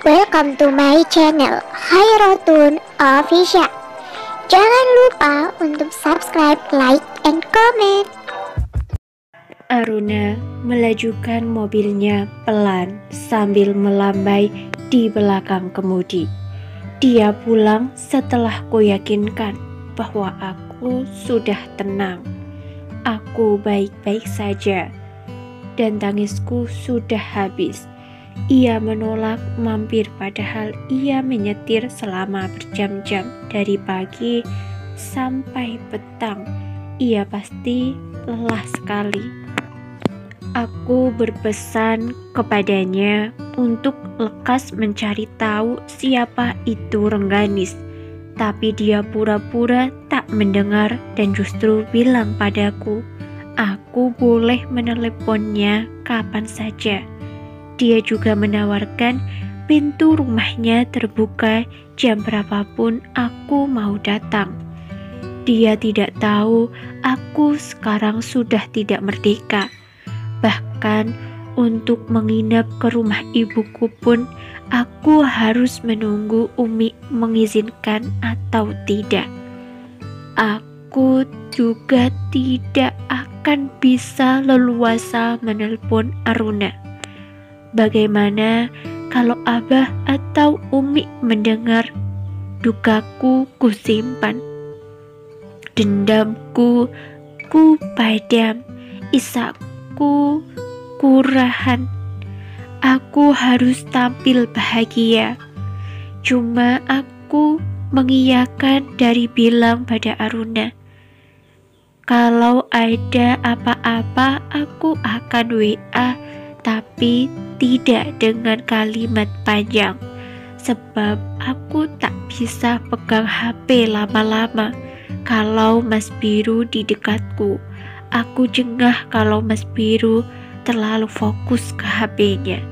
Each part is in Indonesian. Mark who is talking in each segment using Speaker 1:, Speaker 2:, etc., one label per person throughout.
Speaker 1: Welcome to my channel Hairotun Official. Jangan lupa untuk subscribe, like, and comment.
Speaker 2: Aruna melajukan mobilnya pelan sambil melambai di belakang kemudi. Dia pulang setelah kuyakinkan bahwa aku sudah tenang. Aku baik-baik saja dan tangisku sudah habis. Ia menolak mampir padahal ia menyetir selama berjam-jam dari pagi sampai petang. Ia pasti lelah sekali. Aku berpesan kepadanya untuk lekas mencari tahu siapa itu Rengganis. Tapi dia pura-pura tak mendengar dan justru bilang padaku, aku boleh meneleponnya kapan saja. Dia juga menawarkan pintu rumahnya terbuka jam berapapun aku mau datang. Dia tidak tahu aku sekarang sudah tidak merdeka. Bahkan untuk menginap ke rumah ibuku pun aku harus menunggu Umi mengizinkan atau tidak. Aku juga tidak akan bisa leluasa menelpon Aruna. Bagaimana kalau Abah atau Umi mendengar? Dukaku kusimpan, dendamku ku padam, isakku kurahan. Aku harus tampil bahagia. Cuma aku mengiyakan dari bilang pada Aruna, kalau ada apa-apa aku akan WA, tapi tidak dengan kalimat panjang, sebab aku tak bisa pegang HP lama-lama kalau Mas Biru di dekatku. Aku jengah kalau Mas Biru terlalu fokus ke HP-nya.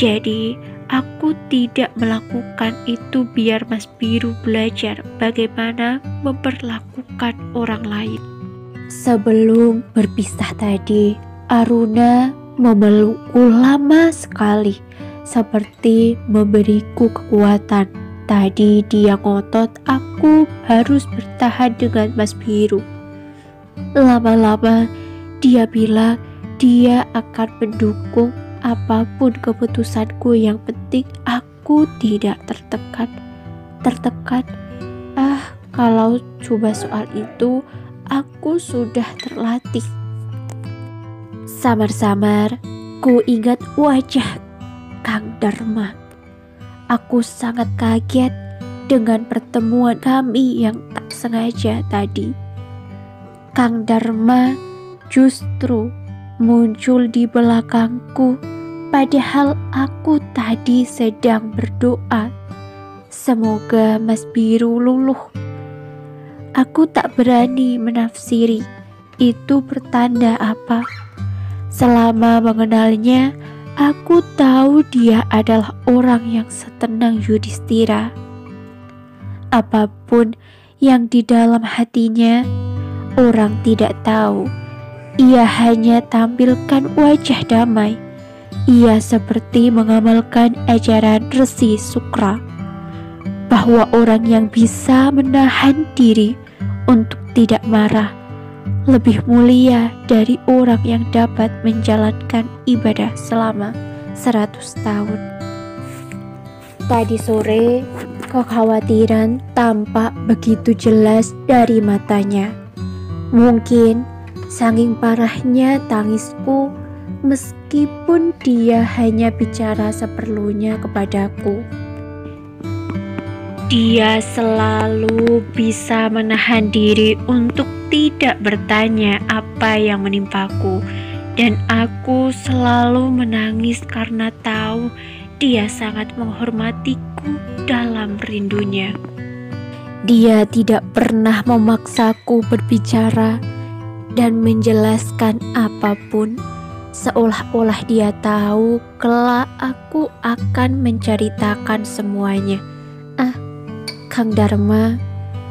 Speaker 2: Jadi aku tidak melakukan itu biar Mas Biru belajar bagaimana memperlakukan orang lain. Sebelum berpisah tadi, Aruna memelukku lama sekali, seperti memberiku kekuatan. Tadi dia ngotot aku harus bertahan dengan Mas Biru. Lama-lama dia bilang dia akan mendukung apapun keputusanku, yang penting aku tidak tertekan. Kalau coba soal itu aku sudah terlatih. Samar-samar ku ingat wajah Kang Dharma. Aku sangat kaget dengan pertemuan kami yang tak sengaja tadi. Kang Dharma justru muncul di belakangku, padahal aku tadi sedang berdoa. Semoga Mas Biru luluh. Aku tak berani menafsiri itu bertanda apa. Selama mengenalnya, aku tahu dia adalah orang yang setenang Yudhistira. Apapun yang di dalam hatinya, orang tidak tahu. Ia hanya tampilkan wajah damai. Ia seperti mengamalkan ajaran Resi Sukra, bahwa orang yang bisa menahan diri untuk tidak marah lebih mulia dari orang yang dapat menjalankan ibadah selama 100 tahun. Tadi sore, kekhawatiran tampak begitu jelas dari matanya. Mungkin saking parahnya tangisku, meskipun dia hanya bicara seperlunya kepadaku. Dia selalu bisa menahan diri untuk tidak bertanya apa yang menimpaku, dan aku selalu menangis karena tahu dia sangat menghormatiku dalam rindunya. Dia tidak pernah memaksaku berbicara dan menjelaskan apapun, seolah-olah dia tahu kelak aku akan menceritakan semuanya. Kang Dharma,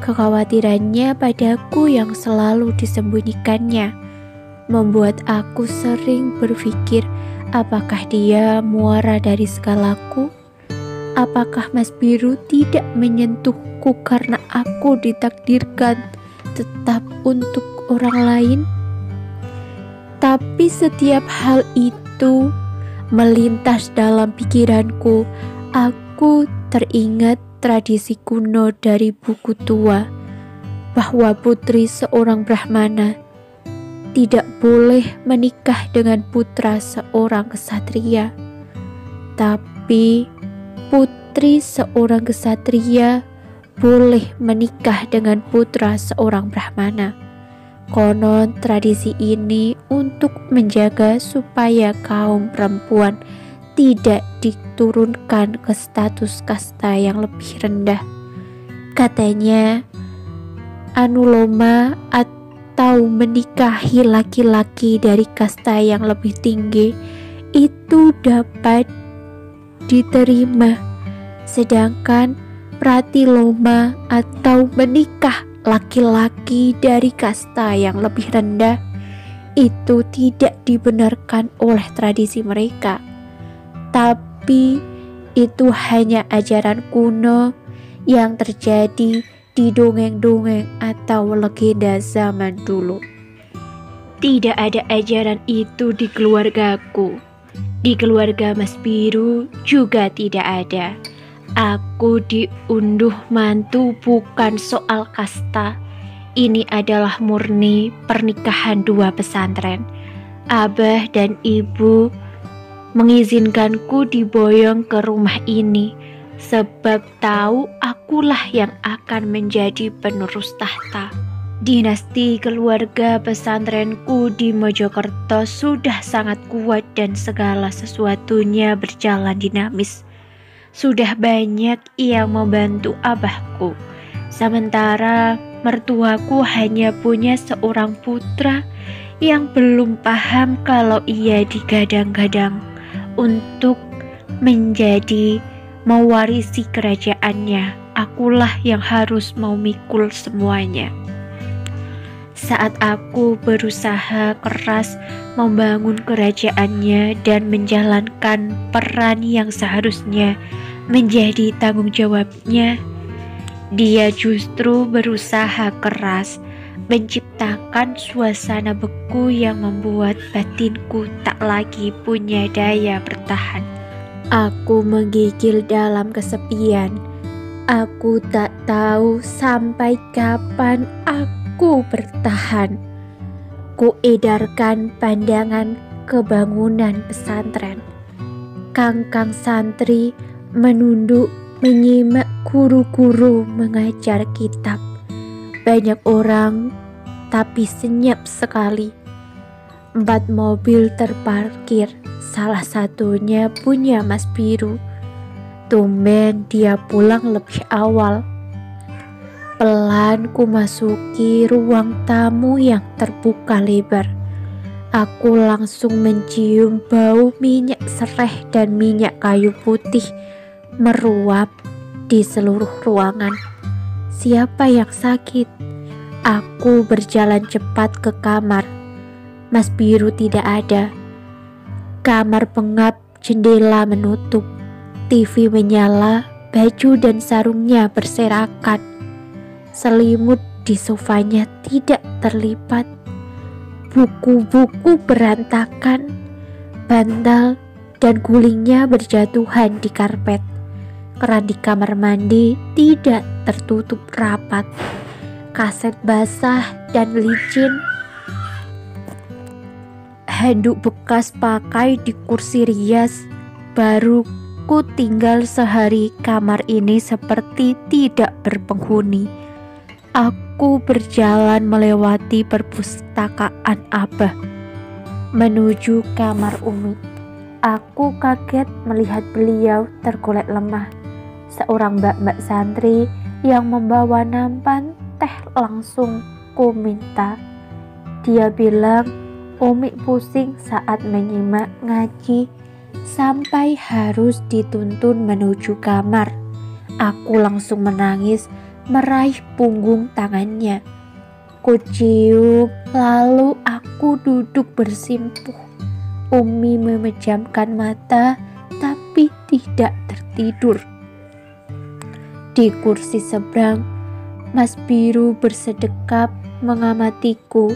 Speaker 2: kekhawatirannya padaku yang selalu disembunyikannya membuat aku sering berpikir, apakah dia muara dari segalaku? Apakah Mas Biru tidak menyentuhku karena aku ditakdirkan tetap untuk orang lain? Tapi setiap hal itu melintas dalam pikiranku. Aku teringat tradisi kuno dari buku tua, bahwa putri seorang Brahmana tidak boleh menikah dengan putra seorang ksatria. Tapi putri seorang ksatria boleh menikah dengan putra seorang Brahmana. Konon tradisi ini untuk menjaga supaya kaum perempuan tidak diturunkan ke status kasta yang lebih rendah. Katanya anuloma atau menikahi laki-laki dari kasta yang lebih tinggi itu dapat diterima, sedangkan pratiloma atau menikah laki-laki dari kasta yang lebih rendah itu tidak dibenarkan oleh tradisi mereka. Tapi itu hanya ajaran kuno yang terjadi di dongeng-dongeng atau legenda zaman dulu. Tidak ada ajaran itu di keluargaku. Di keluarga Mas Biru juga tidak ada. Aku diunduh mantu bukan soal kasta. Ini adalah murni pernikahan dua pesantren. Abah dan ibu mengizinkanku diboyong ke rumah ini sebab tahu akulah yang akan menjadi penerus tahta. Dinasti keluarga pesantrenku di Mojokerto sudah sangat kuat dan segala sesuatunya berjalan dinamis. Sudah banyak yang membantu abahku. Sementara mertuaku hanya punya seorang putra yang belum paham kalau ia digadang-gadang untuk menjadi mewarisi kerajaannya. Akulah yang harus memikul semuanya. Saat aku berusaha keras membangun kerajaannya dan menjalankan peran yang seharusnya menjadi tanggung jawabnya, dia justru berusaha keras menciptakan suasana beku yang membuat batinku tak lagi punya daya bertahan. Aku menggigil dalam kesepian. Aku tak tahu sampai kapan aku bertahan. Kuedarkan pandangan kebangunan pesantren. Kangkang santri menunduk menyimak guru-guru mengajar kitab. Banyak orang tapi senyap sekali. 4 mobil terparkir, salah satunya punya Mas Biru. Tumben dia pulang lebih awal. Pelan ku masuki ruang tamu yang terbuka lebar. Aku langsung mencium bau minyak sereh dan minyak kayu putih meruap di seluruh ruangan. Siapa yang sakit? Aku berjalan cepat ke kamar. Mas Biru tidak ada. Kamar pengap, jendela menutup. TV menyala, baju dan sarungnya berserakan. Selimut di sofanya tidak terlipat. Buku-buku berantakan. Bantal dan gulingnya berjatuhan di karpet. Keran di kamar mandi tidak tertutup rapat. Kaset basah dan licin. Handuk bekas pakai di kursi rias. Baru ku tinggal sehari, kamar ini seperti tidak berpenghuni. Aku berjalan melewati perpustakaan Abah menuju kamar Umi. Aku kaget melihat beliau tergolek lemah. Seorang mbak-mbak santri yang membawa nampan teh langsung ku minta. Dia bilang Umi pusing saat menyimak ngaji sampai harus dituntun menuju kamar. Aku langsung menangis meraih punggung tangannya. Ku cium, lalu aku duduk bersimpuh. Umi memejamkan mata tapi tidak tertidur. Di kursi seberang, Mas Biru bersedekap mengamatiku.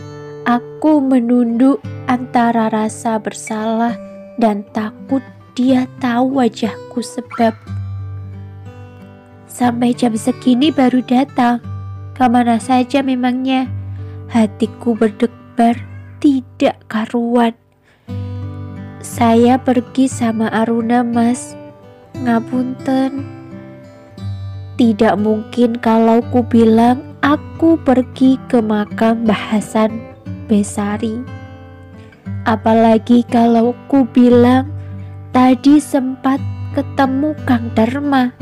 Speaker 2: Aku menunduk antara rasa bersalah dan takut dia tahu wajahku sebab sampai jam segini baru datang. Kemana saja memangnya? Hatiku berdebar tidak karuan. Saya pergi sama Aruna, Mas. Ngapunten. Tidak mungkin kalau ku bilang aku pergi ke makam Mbah Hasan Besari. Apalagi kalau ku bilang tadi sempat ketemu Kang Dharma.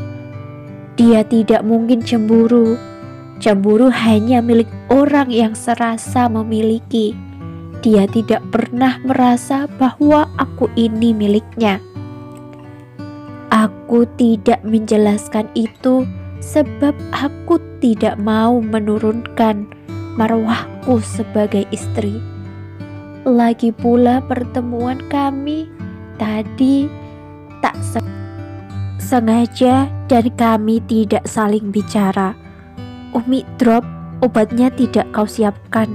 Speaker 2: Dia tidak mungkin cemburu. Cemburu hanya milik orang yang serasa memiliki. Dia tidak pernah merasa bahwa aku ini miliknya. Aku tidak menjelaskan itu sebab aku tidak mau menurunkan marwahku sebagai istri. Lagi pula pertemuan kami tadi tak sengaja dan kami tidak saling bicara. Umi drop, obatnya tidak kau siapkan.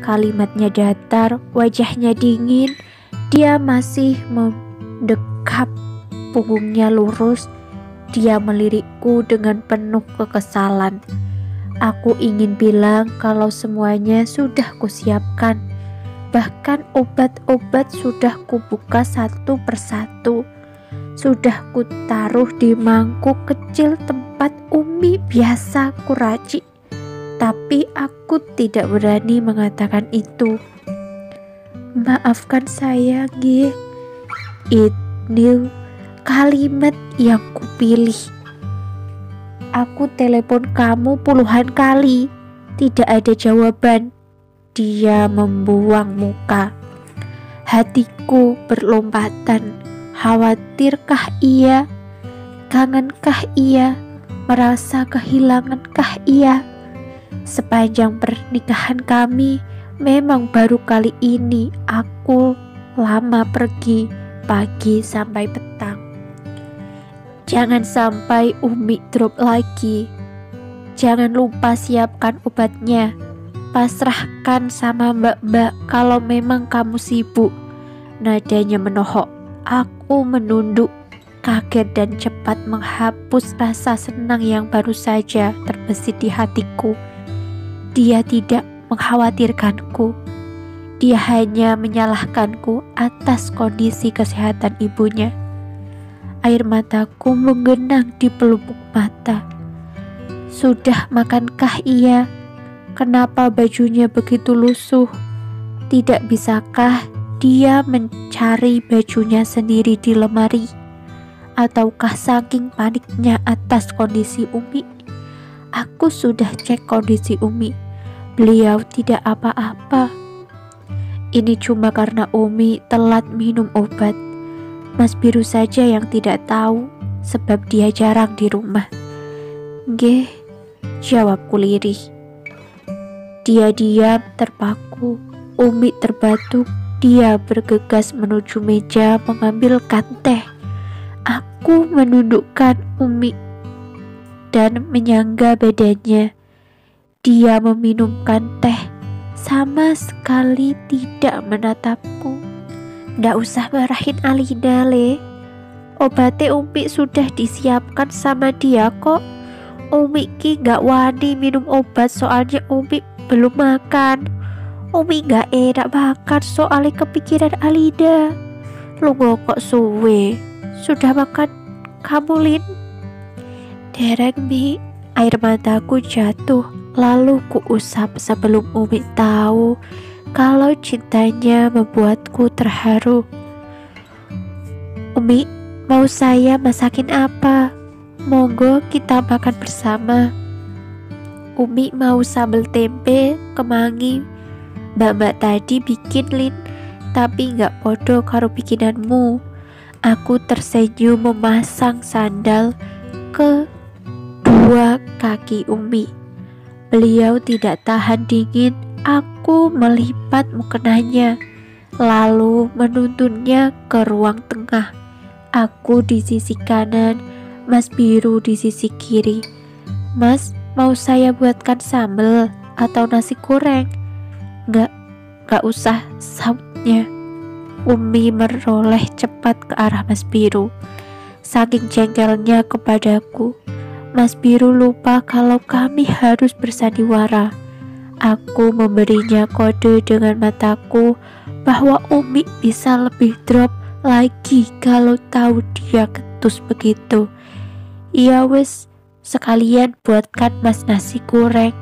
Speaker 2: Kalimatnya datar, wajahnya dingin. Dia masih mendekap, punggungnya lurus. Dia melirikku dengan penuh kekesalan. Aku ingin bilang kalau semuanya sudah kusiapkan. Bahkan obat-obat sudah kubuka satu persatu. Sudah kutaruh di mangkuk kecil tempat Umi biasa kuracik. Tapi aku tidak berani mengatakan itu. Maafkan saya, nggih. Ini kalimat yang kupilih. Aku telepon kamu puluhan kali, tidak ada jawaban. Dia membuang muka. Hatiku berlompatan. Khawatirkah ia? Kangenkah ia? Merasa kehilangankah ia? Sepanjang pernikahan kami, memang baru kali ini aku lama pergi, pagi sampai petang. Jangan sampai Umi drop lagi. Jangan lupa siapkan obatnya. Pasrahkan sama mbak-mbak kalau memang kamu sibuk. Nadanya menohok. Aku menunduk, kaget dan cepat menghapus rasa senang yang baru saja terbesit di hatiku. Dia tidak mengkhawatirkanku. Dia hanya menyalahkanku atas kondisi kesehatan ibunya. Air mataku menggenang di pelupuk mata. Sudah makankah ia? Kenapa bajunya begitu lusuh? Tidak bisakah dia mencari bajunya sendiri di lemari? Ataukah saking paniknya atas kondisi Umi? Aku sudah cek kondisi Umi. Beliau tidak apa-apa. Ini cuma karena Umi telat minum obat. Mas Biru saja yang tidak tahu sebab dia jarang di rumah. Nggih, jawabku lirih. Dia diam terpaku. Umi terbatuk. Dia bergegas menuju meja mengambilkan teh. Aku menundukkan Umi dan menyangga badannya. Dia meminumkan teh, sama sekali tidak menatapku. Ndak usah marahin Alina, Le. Obatnya Umi sudah disiapkan sama dia kok. Umi ki gak wani minum obat soalnya Umi belum makan. Umi gak enak makan soalnya kepikiran Alina. Lu kok suwe. Sudah makan kamu, Lin? Dereng, Mi. Air mataku jatuh. Lalu ku usap sebelum Umi tahu kalau cintanya membuatku terharu. Umi, mau saya masakin apa? Monggo kita makan bersama. Umi mau sambal tempe, kemangi. Mbak-mbak tadi bikin, Lin, tapi gak podo karo bikinanmu. Aku tersenyum memasang sandal ke dua kaki Umi. Beliau tidak tahan dingin. Aku melipat mukenanya, lalu menuntunnya ke ruang tengah. Aku di sisi kanan, Mas Biru di sisi kiri. Mas, mau saya buatkan sambal atau nasi goreng? Gak usah, sautnya. Umi meroleh cepat ke arah Mas Biru. Saking jengkelnya kepadaku, Mas Biru lupa kalau kami harus bersandiwara. Aku memberinya kode dengan mataku bahwa Umi bisa lebih drop lagi kalau tahu dia ketus begitu. Iya wes, sekalian buatkan Mas nasi goreng,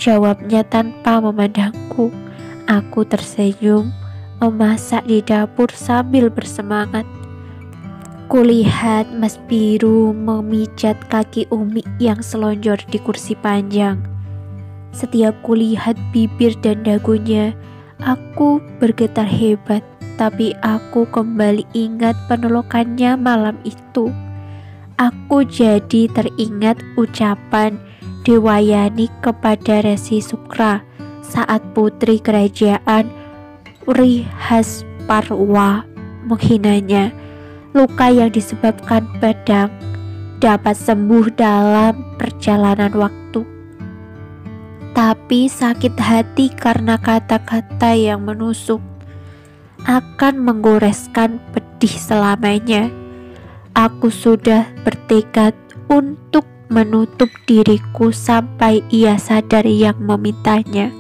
Speaker 2: jawabnya tanpa memandangku. Aku tersenyum memasak di dapur sambil bersemangat. Kulihat Mas Biru memijat kaki Umi yang selonjor di kursi panjang. Setiap kulihat bibir dan dagunya, aku bergetar hebat, tapi aku kembali ingat penelokannya malam itu. Aku jadi teringat ucapan Dewayani kepada Resi Sukra saat putri kerajaan Rihasparwa menghinanya. Luka yang disebabkan pedang dapat sembuh dalam perjalanan waktu, tapi sakit hati karena kata-kata yang menusuk akan menggoreskan pedih selamanya. Aku sudah bertekad untuk menutup diriku sampai ia sadar yang memintanya.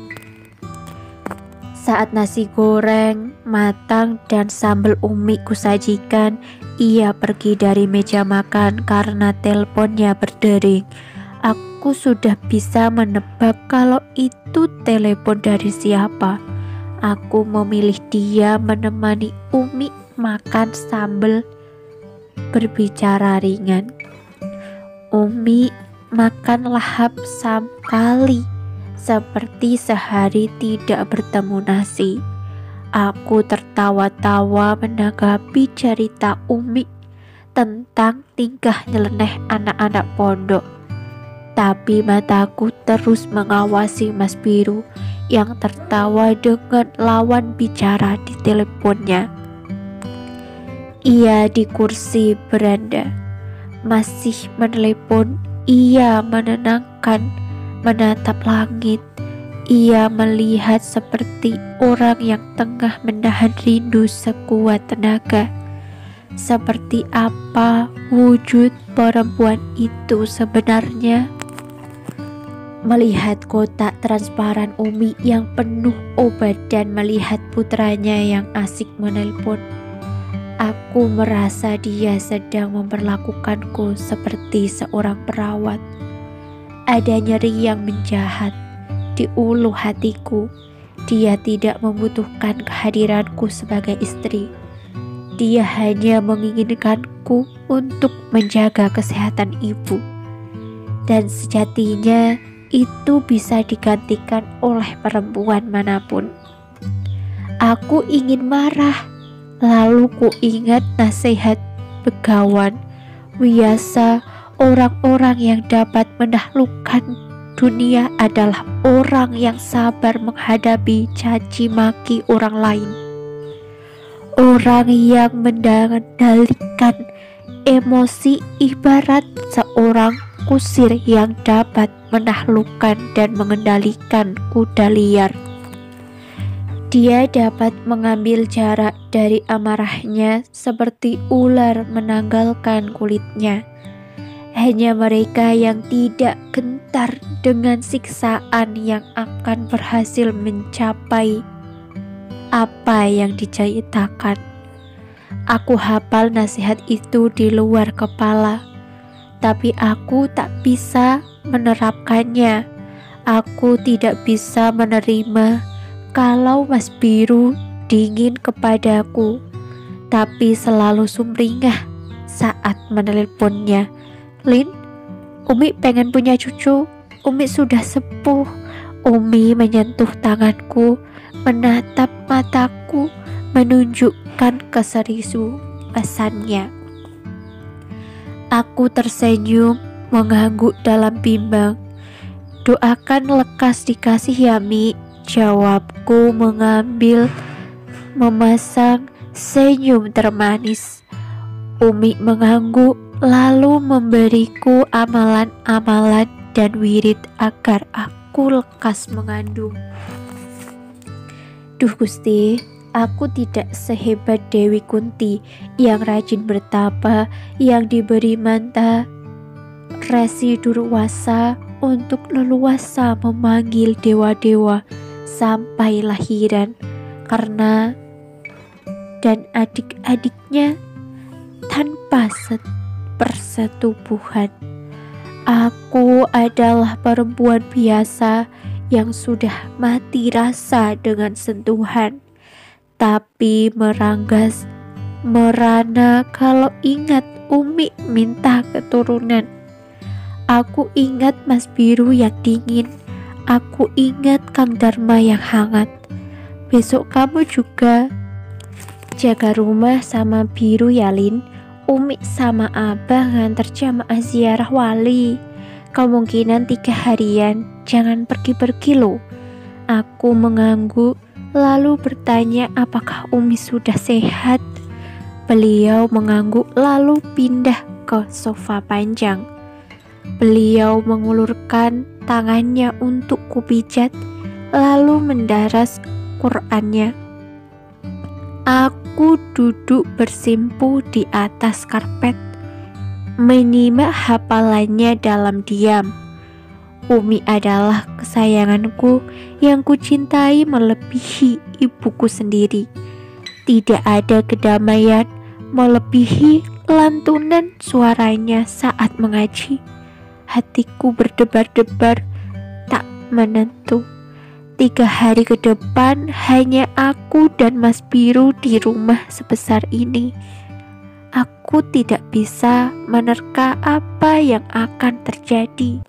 Speaker 2: Saat nasi goreng matang dan sambal Umi kusajikan, ia pergi dari meja makan karena teleponnya berdering. Aku sudah bisa menebak kalau itu telepon dari siapa. Aku memilih dia menemani Umi makan sambal, berbicara ringan. Umi makan lahap sekali, seperti sehari tidak bertemu nasi. Aku tertawa-tawa menanggapi cerita Umi tentang tingkah nyeleneh anak-anak pondok. Tapi mataku terus mengawasi Mas Biru yang tertawa dengan lawan bicara di teleponnya. Ia di kursi beranda, masih menelepon. Ia menenangkan, menatap langit. Ia melihat seperti orang yang tengah menahan rindu sekuat tenaga. Seperti apa wujud perempuan itu sebenarnya? Melihat kotak transparan Umi yang penuh obat dan melihat putranya yang asik menelpon, aku merasa dia sedang memperlakukanku seperti seorang perawat. Ada nyeri yang menjahat di ulu hatiku. Dia tidak membutuhkan kehadiranku sebagai istri. Dia hanya menginginkanku untuk menjaga kesehatan ibu. Dan sejatinya itu bisa digantikan oleh perempuan manapun. Aku ingin marah, lalu ku ingat nasihat Begawan Wiyasa, orang-orang yang dapat menaklukkan dunia adalah orang yang sabar menghadapi caci maki orang lain. Orang yang mengendalikan emosi ibarat seorang kusir yang dapat menaklukkan dan mengendalikan kuda liar. Dia dapat mengambil jarak dari amarahnya seperti ular menanggalkan kulitnya. Hanya mereka yang tidak gentar dengan siksaan yang akan berhasil mencapai apa yang diceritakan. Aku hafal nasihat itu di luar kepala, tapi aku tak bisa menerapkannya. Aku tidak bisa menerima kalau Mas Biru dingin kepadaku, tapi selalu sumringah saat menelponnya. Lin, Umi pengen punya cucu. Umi sudah sepuh. Umi menyentuh tanganku, menatap mataku, menunjukkan keseriusannya. Aku tersenyum, mengangguk dalam bimbang. Doakan lekas dikasih ya Mi, jawabku mengambil memasang senyum termanis. Umi mengangguk lalu memberiku amalan-amalan dan wirid agar aku lekas mengandung. Duh Gusti, aku tidak sehebat Dewi Kunti yang rajin bertapa, yang diberi manta Resi Durwasa untuk leluasa memanggil dewa-dewa sampai lahiran, karena dan adik-adiknya tanpa persetubuhan. Aku adalah perempuan biasa yang sudah mati rasa dengan sentuhan, tapi merana kalau ingat Umi minta keturunan. Aku ingat Mas Biru yang dingin, aku ingat Kang Dharma yang hangat. Besok kamu juga jaga rumah sama Biru ya Lin. Umi sama Abah nganter jamaah ziarah wali. Kemungkinan 3 harian, jangan pergi-pergi loh. Aku mengangguk lalu bertanya apakah Umi sudah sehat. Beliau mengangguk lalu pindah ke sofa panjang. Beliau mengulurkan tangannya untuk kupijat, lalu mendaras Qur'annya. Aku duduk bersimpu di atas karpet, menyimak hafalannya dalam diam. Umi adalah kesayanganku yang kucintai melebihi ibuku sendiri. Tidak ada kedamaian melebihi lantunan suaranya saat mengaji. Hatiku berdebar-debar tak menentu. 3 hari ke depan hanya aku dan Mas Biru di rumah sebesar ini. Aku tidak bisa menerka apa yang akan terjadi.